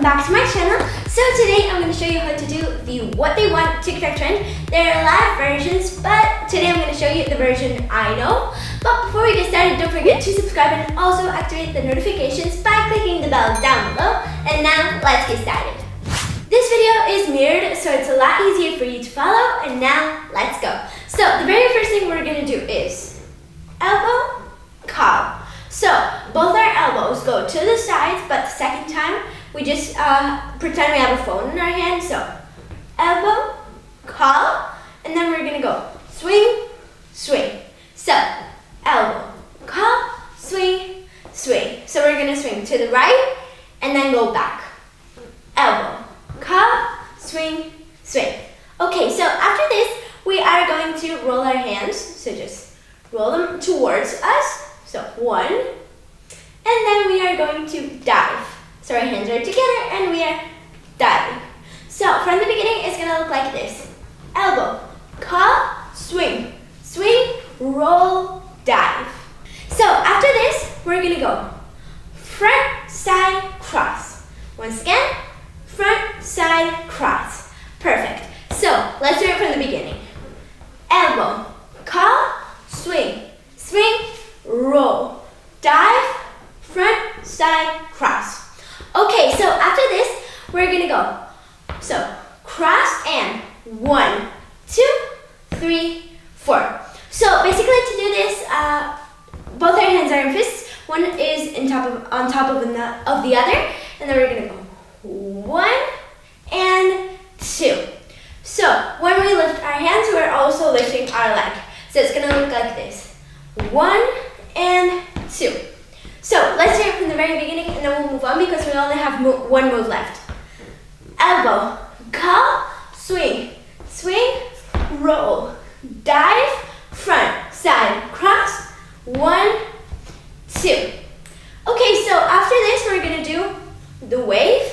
back to my channel. So today I'm going to show you how to do the What They Want TikTok trend. There are a lot of versions, but today I'm going to show you the version I know. But before we get started, don't forget to subscribe and also activate the notifications by clicking the bell down below. And now let's get started. This video is mirrored, so it's a lot easier for you to follow. And now let's go. So the very first thing we're going to do is elbow, calf. So both our elbows go to the sides, but the second time we just pretend we have a phone in our hand. So elbow, call, and then we're gonna go swing, swing. So elbow, call, swing, swing. So we're gonna swing to the right and then go back. Elbow, call, swing, swing. Okay, so after this, we are going to roll our hands. So just roll them towards us. So one, and then we are going to dive. So our hands are together and we are diving. So from the beginning, it's gonna look like this. Elbow, call, swing, swing, roll, dive. So after this, we're gonna go front, side, cross. Once again, front, side, cross. Perfect. So let's do it from the beginning. Elbow, call, swing, swing, roll, dive, front, side, cross. Okay, so after this, we're gonna go. So cross and 1, 2, 3, 4. So basically to do this, both our hands are in fists. One is on top of the other, and then we're gonna go 1 and 2. So when we lift our hands, we're also lifting our leg. So it's gonna look like this. 1 and 2. So let's do it from the very beginning and then we'll move on because we only have one move left. Elbow, call, swing, swing, roll, dive, front, side, cross, 1, 2. Okay, so after this we're gonna do the wave.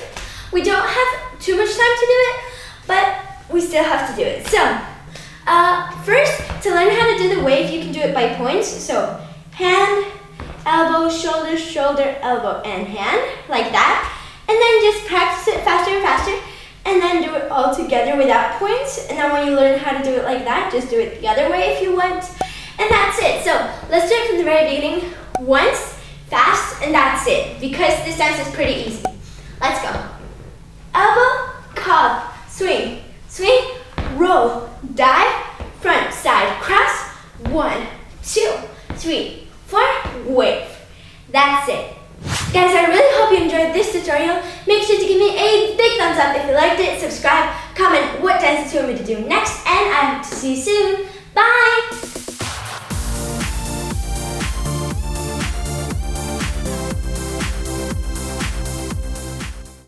We don't have too much time to do it, but we still have to do it. So first, to learn how to do the wave, you can do it by points. So hand, elbow, shoulder, shoulder, elbow, and hand, like that. And then just practice it faster and faster, and then do it all together without points. And then when you learn how to do it like that, just do it the other way if you want. And that's it. So let's do it from the very beginning, once, fast, and that's it. Because this dance is pretty easy. Let's go. Elbow, call, swing, swing, roll, dive, front, side, cross, 1, 2, 3, 4, wave. That's it. Guys, I really hope you enjoyed this tutorial. Make sure to give me a big thumbs up if you liked it, subscribe, comment what dances you want me to do next, and I hope to see you soon.